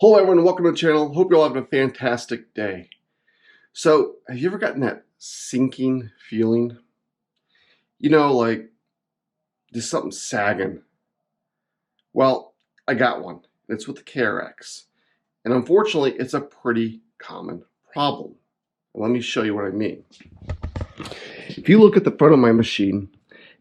Hello everyone, welcome to the channel. Hope you're all having a fantastic day. So, have you ever gotten that sinking feeling? You know, like there's something sagging. Well, I got one. It's with the KRX. And unfortunately, it's a pretty common problem. Let me show you what I mean. If you look at the front of my machine,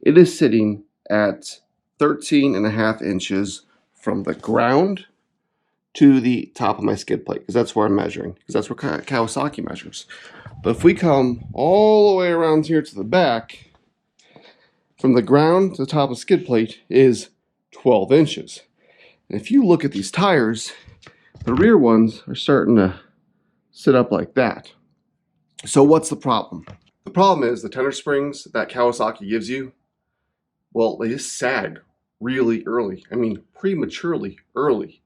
it is sitting at 13.5 inches from the ground to the top of my skid plate, because that's where I'm measuring, because that's where Kawasaki measures. But if we come all the way around here to the back, from the ground to the top of the skid plate is 12 inches. And if you look at these tires, the rear ones are starting to sit up like that. So what's the problem? The problem is the tender springs that Kawasaki gives you, well, they just sag really early. I mean, prematurely early.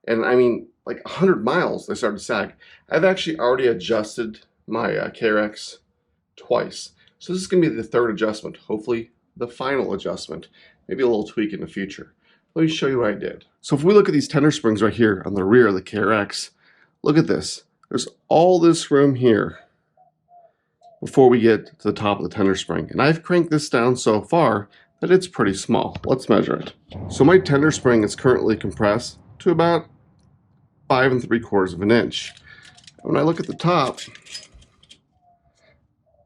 And I mean, like 100 miles, they started to sag. I've actually already adjusted my KRX twice. So this is going to be the third adjustment, hopefully the final adjustment. Maybe a little tweak in the future. Let me show you what I did. So if we look at these tender springs right here on the rear of the KRX, look at this. There's all this room here before we get to the top of the tender spring. And I've cranked this down so far that it's pretty small. Let's measure it. So my tender spring is currently compressed to about 5 3/4 of an inch. When I look at the top,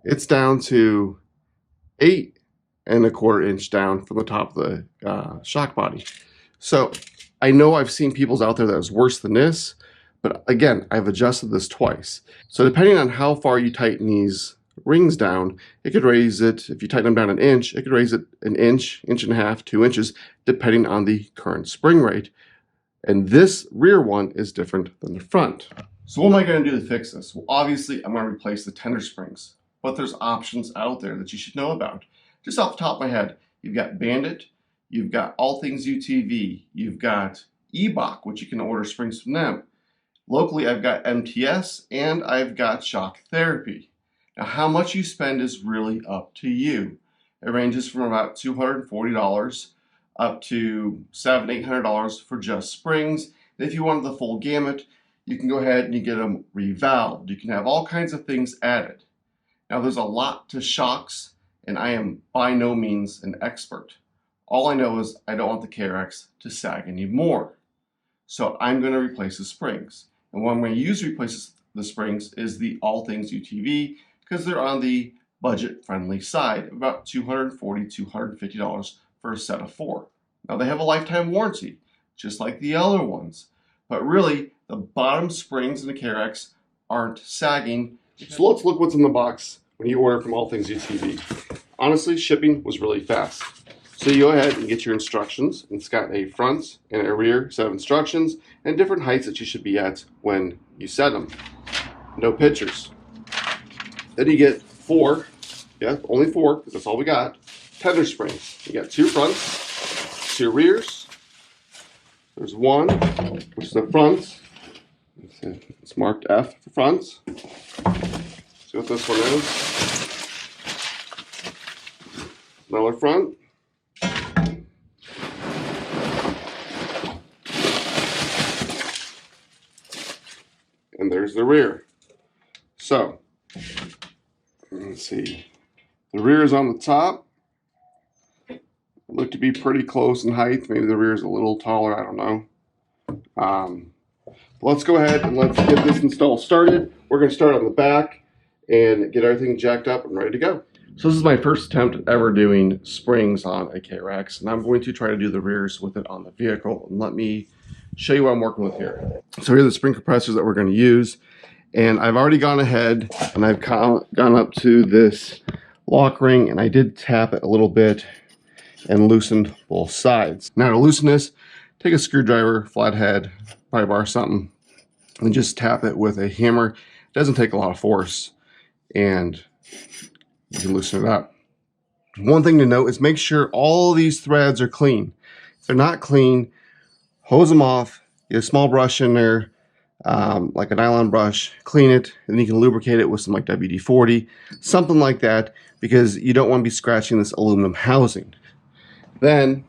it's down to 8 1/4 inch down from the top of the shock body. So I know I've seen people's out there that was worse than this, but again, I've adjusted this twice. So depending on how far you tighten these rings down, it could raise it, if you tighten them down an inch, it could raise it an inch, inch and a half, 2 inches, depending on the current spring rate. And this rear one is different than the front. So what am I going to do to fix this? Well, obviously, I'm going to replace the tender springs. But there's options out there that you should know about. Just off the top of my head, you've got Bandit, you've got All Things UTV, you've got eBach, which you can order springs from them. Locally, I've got MTS, and I've got Shock Therapy. Now, how much you spend is really up to you. It ranges from about $240 up to $700–800 for just springs. And if you wanted the full gamut, you can go ahead and you get them revalved. You can have all kinds of things added. Now there's a lot to shocks, and I am by no means an expert. All I know is I don't want the KRX to sag anymore. So I'm going to replace the springs. And what I'm going to use to replace the springs is the All Things UTV, because they're on the budget-friendly side, about $240–250 for a set of 4. Now they have a lifetime warranty, just like the other ones. But really, the bottom springs in the KRX aren't sagging. So let's look what's in the box when you order from All Things UTV. Honestly, shipping was really fast. So you go ahead and get your instructions. It's got a front and a rear set of instructions and different heights that you should be at when you set them. No pictures. Then you get 4, yeah, only 4, because that's all we got, tender springs. You got 2 fronts, 2 rears. There's 1, which is the front. It's marked F for fronts. See what this one is. Another front. And there's the rear. So, let's see. The rear is on the top. Look to be pretty close in height. Maybe the rear is a little taller, I don't know. Let's go ahead and let's get this install started. We're going to start on the back and get everything jacked up and ready to go. So this is my first attempt ever doing springs on a KRX, and I'm going to try to do the rears with it on the vehicle. And let me show you what I'm working with here. So here are the spring compressors that we're going to use. And I've already gone ahead and I've gone up to this lock ring, and I did tap it a little bit and loosened both sides. Now to loosen this, take a screwdriver, flathead, pry bar, something, and just tap it with a hammer. It doesn't take a lot of force, and you can loosen it up. One thing to note is make sure all these threads are clean. If they're not clean, hose them off, get a small brush in there, like a nylon brush, clean it, and then you can lubricate it with some like WD-40, something like that, because you don't want to be scratching this aluminum housing. Then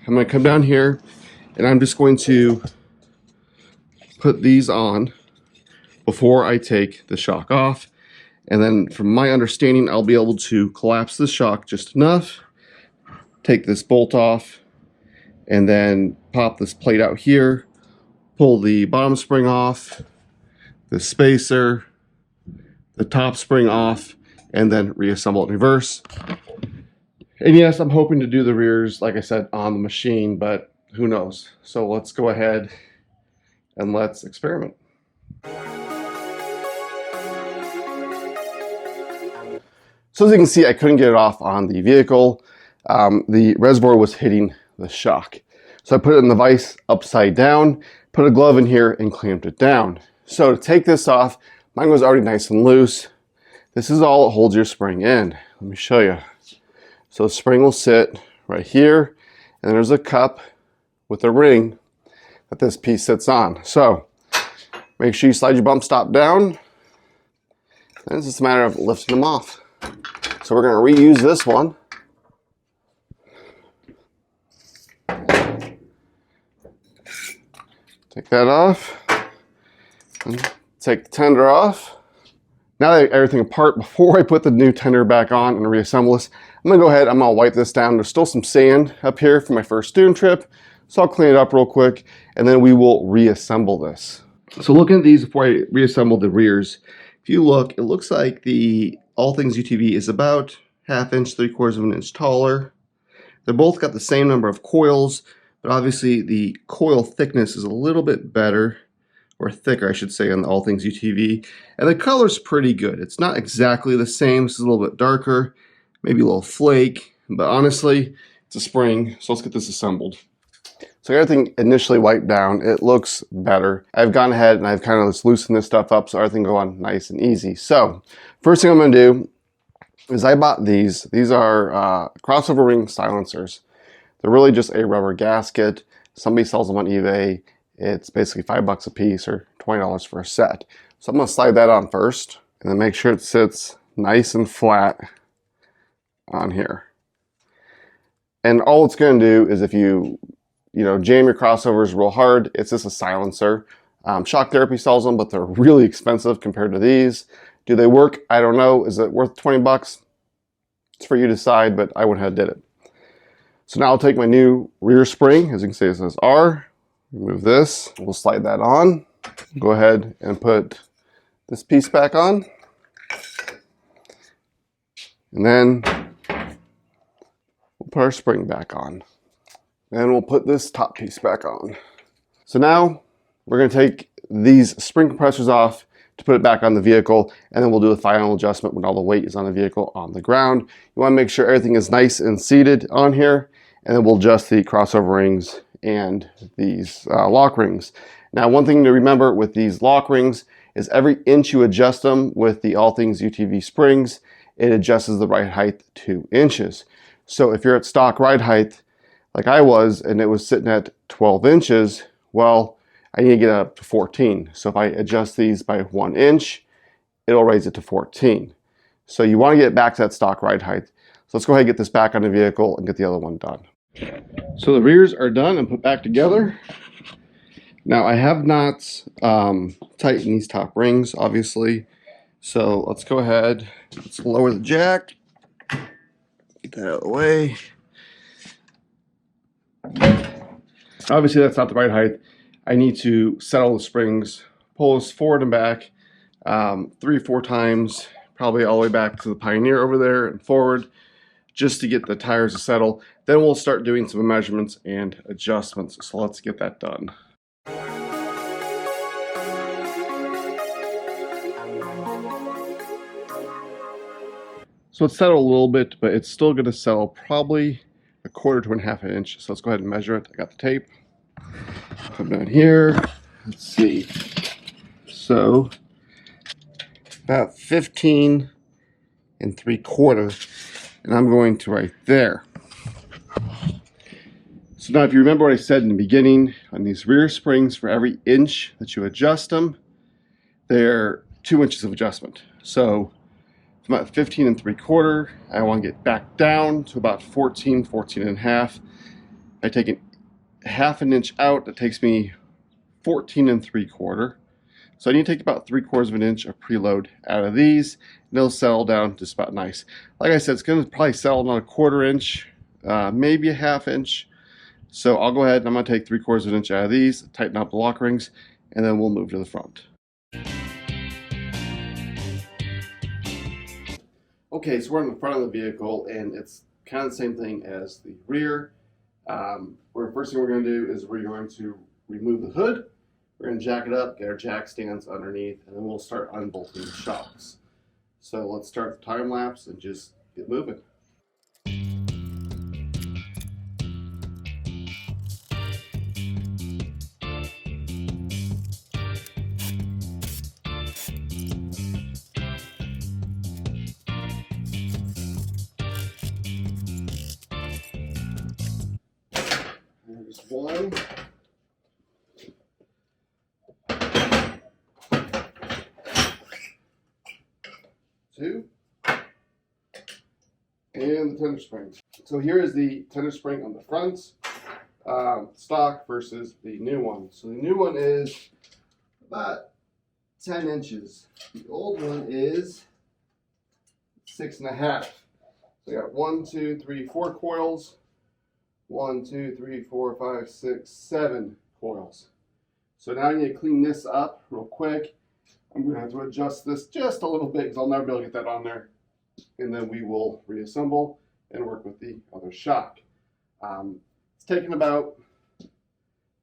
I'm going to come down here and I'm just going to put these on before I take the shock off. And then from my understanding, I'll be able to collapse the shock just enough, take this bolt off, and then pop this plate out here, pull the bottom spring off, the spacer, the top spring off, and then reassemble it in reverse. And yes, I'm hoping to do the rears, like I said, on the machine, but who knows? So let's go ahead and let's experiment. So as you can see, I couldn't get it off on the vehicle. The reservoir was hitting the shock. So I put it in the vise upside down, put a glove in here and clamped it down. So to take this off, mine was already nice and loose. This is all that holds your spring in. Let me show you. So the spring will sit right here, and there's a cup with a ring that this piece sits on. So make sure you slide your bump stop down. And it's just a matter of lifting them off. So we're going to reuse this one. Take that off. And take the tender off. Now that I get everything apart, before I put the new tender back on and reassemble this, I'm going to go ahead, I'm going to wipe this down. There's still some sand up here from my first dune trip, so I'll clean it up real quick, and then we will reassemble this. So looking at these before I reassemble the rears, if you look, it looks like the All Things UTV is about 1/2 inch, 3/4 of an inch taller. They're both got the same number of coils, but obviously the coil thickness is a little bit better, or thicker I should say, on the All Things UTV. And the color's pretty good. It's not exactly the same. This is a little bit darker, maybe a little flake, but honestly, it's a spring. So let's get this assembled. So everything initially wiped down, it looks better. I've gone ahead and I've kind of just loosened this stuff up so everything go on nice and easy. So first thing I'm going to do is I bought these. These are crossover ring silencers. They're really just a rubber gasket. Somebody sells them on eBay. It's basically $5 a piece or $20 for a set. So I'm going to slide that on first and then make sure it sits nice and flat on here. And all it's going to do is if you jam your crossovers real hard, it's just a silencer. Shock Therapy sells them, but they're really expensive compared to these. Do they work? I don't know. Is it worth 20 bucks? It's for you to decide, but I went ahead and did it. So now I'll take my new rear spring. As you can see, it says R. Remove this. We'll slide that on. Go ahead and put this piece back on. And then we'll put our spring back on. And we'll put this top piece back on. So now we're going to take these spring compressors off to put it back on the vehicle, and then we'll do the final adjustment when all the weight is on the vehicle on the ground. You want to make sure everything is nice and seated on here, and then we'll adjust the crossover rings and these lock rings. Now, one thing to remember with these lock rings is every inch you adjust them with the All Things UTV springs, it adjusts the ride height 2 inches. So if you're at stock ride height, like I was, and it was sitting at 12 inches, well, I need to get it up to 14. So if I adjust these by 1 inch, it'll raise it to 14. So you want to get it back to that stock ride height. So let's go ahead and get this back on the vehicle and get the other one done. So the rears are done and put back together. Now I have not tightened these top rings, obviously. So let's go ahead, let's lower the jack. Get that out of the way. Obviously that's not the right height. I need to settle the springs, pull this forward and back 3 or 4 times, probably all the way back to the Pioneer over there and forward, just to get the tires to settle. Then we'll start doing some measurements and adjustments. So let's get that done. So it's settled a little bit, but it's still going to settle probably 1/4 to 1/2 inch. So let's go ahead and measure it. I got the tape. Put it down here. Let's see. So about 15 3/4, and I'm going to right there. So now if you remember what I said in the beginning, on these rear springs, for every inch that you adjust them, they're 2 inches of adjustment. So it's about 15 3/4. I want to get back down to about 14 1/2. I take 1/2 inch out. That takes me 14 3/4. So I need to take about 3/4 of an inch of preload out of these, and they'll settle down just about nice. Like I said, it's going to probably settle on a 1/4 inch, maybe a 1/2 inch. So I'll go ahead and I'm going to take 3/4 of an inch out of these, tighten up the lock rings, and then we'll move to the front. Okay, so we're in the front of the vehicle, and it's kind of the same thing as the rear. First thing we're going to do is we're going to remove the hood. We're going to jack it up, get our jack stands underneath, and then we'll start unbolting the shocks. So let's start the time lapse and just get moving. There's one. Two. And the tender spring. So here is the tender spring on the front, stock versus the new one. So the new one is about 10 inches. The old one is 6.5. So I got 1, 2, 3, 4 coils. 1, 2, 3, 4, 5, 6, 7 coils. So now I need to clean this up real quick. I'm going to have to adjust this just a little bit because I'll never be able to get that on there. And then we will reassemble and work with the other shock. It's taken about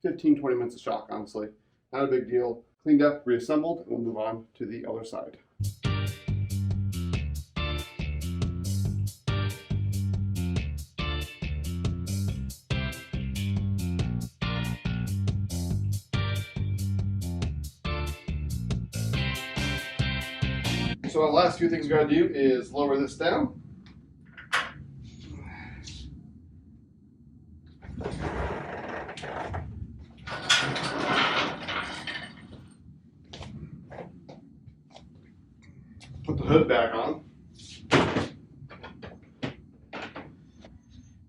15-20 minutes of shock, honestly. Not a big deal. Cleaned up, reassembled, and we'll move on to the other side. So the last few things we're going to do is lower this down. Put the hood back on.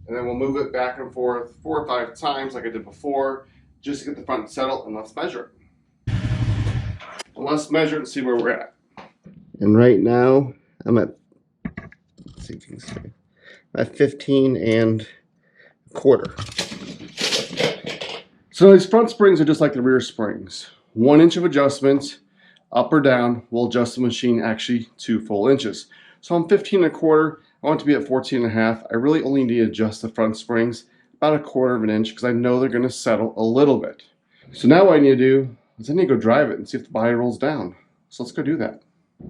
And then we'll move it back and forth 4 or 5 times like I did before, just to get the front settled, and let's measure it. And let's measure it and see where we're at. And right now, I'm at, let's see if you can see, I'm at 15 1/4. So these front springs are just like the rear springs. 1 inch of adjustment, up or down, will adjust the machine actually 2 full inches. So I'm 15 1/4, I want it to be at 14 1/2. I really only need to adjust the front springs about 1/4 of an inch because I know they're going to settle a little bit. So now what I need to do is I need to go drive it and see if the body rolls down. So let's go do that.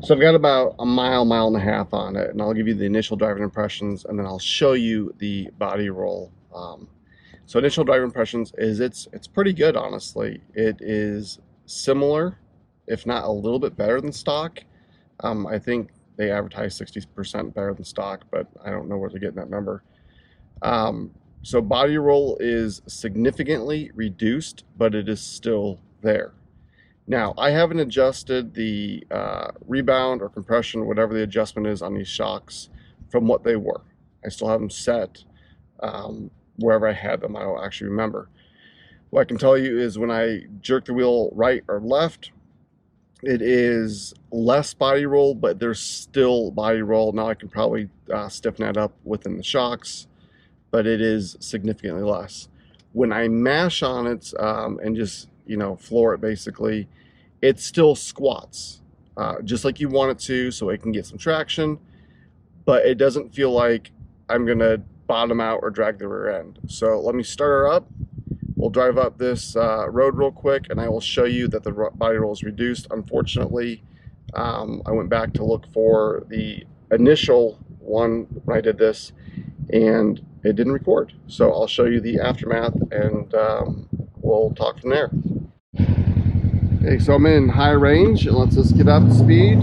So I've got about a mile and a half on it, and I'll give you the initial driving impressions, and then I'll show you the body roll. So initial driving impressions is it's pretty good, honestly. It is similar, if not a little bit better than stock. I think they advertise 60% better than stock, but I don't know where they're getting that number. So body roll is significantly reduced, but it is still there. Now, I haven't adjusted the rebound or compression, whatever the adjustment is on these shocks, from what they were. I still have them set wherever I had them. I don't actually remember. What I can tell you is when I jerk the wheel right or left, it is less body roll, but there's still body roll. Now I can probably stiffen that up within the shocks, but it is significantly less. When I mash on it and just, floor it basically, it still squats just like you want it to, so it can get some traction, but it doesn't feel like I'm gonna bottom out or drag the rear end. So let me start her up. We'll drive up this road real quick, and I will show you that the body roll is reduced. Unfortunately, I went back to look for the initial one when I did this, and it didn't record. So I'll show you the aftermath, and we'll talk from there. Okay, so I'm in high range, and let's just get up to speed.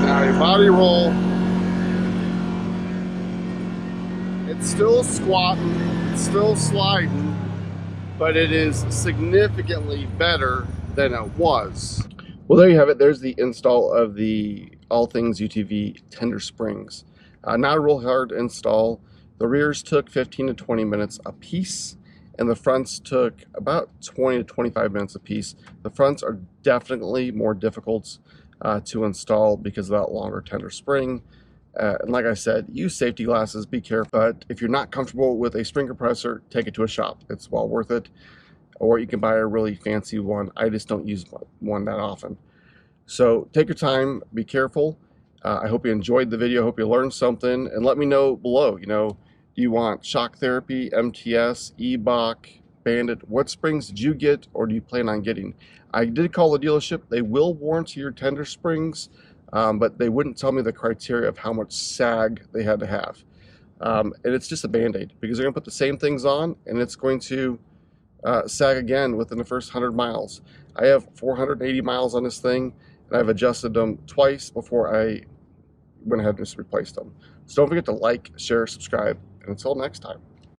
Now your body roll, it's still squatting, it's still sliding, but it is significantly better than it was. Well, there you have it. There's the install of the All Things UTV Tender springs. Not a real hard install. The rears took 15 to 20 minutes a piece, and the fronts took about 20 to 25 minutes a piece. The fronts are definitely more difficult to install because of that longer tender spring. And like I said, use safety glasses, be careful. But if you're not comfortable with a spring compressor, take it to a shop. It's well worth it. Or you can buy a really fancy one. I just don't use one that often. So take your time, be careful. I hope you enjoyed the video. I hope you learned something. And let me know below, do you want shock therapy, MTS, EBOC, Bandit? What springs did you get or do you plan on getting? I did call the dealership. They will warranty your tender springs, but they wouldn't tell me the criteria of how much sag they had to have. And it's just a Band-Aid because they're going to put the same things on and it's going to sag again within the first 100 miles. I have 480 miles on this thing and I've adjusted them twice before I went ahead and just replaced them. So don't forget to like, share, subscribe, and until next time.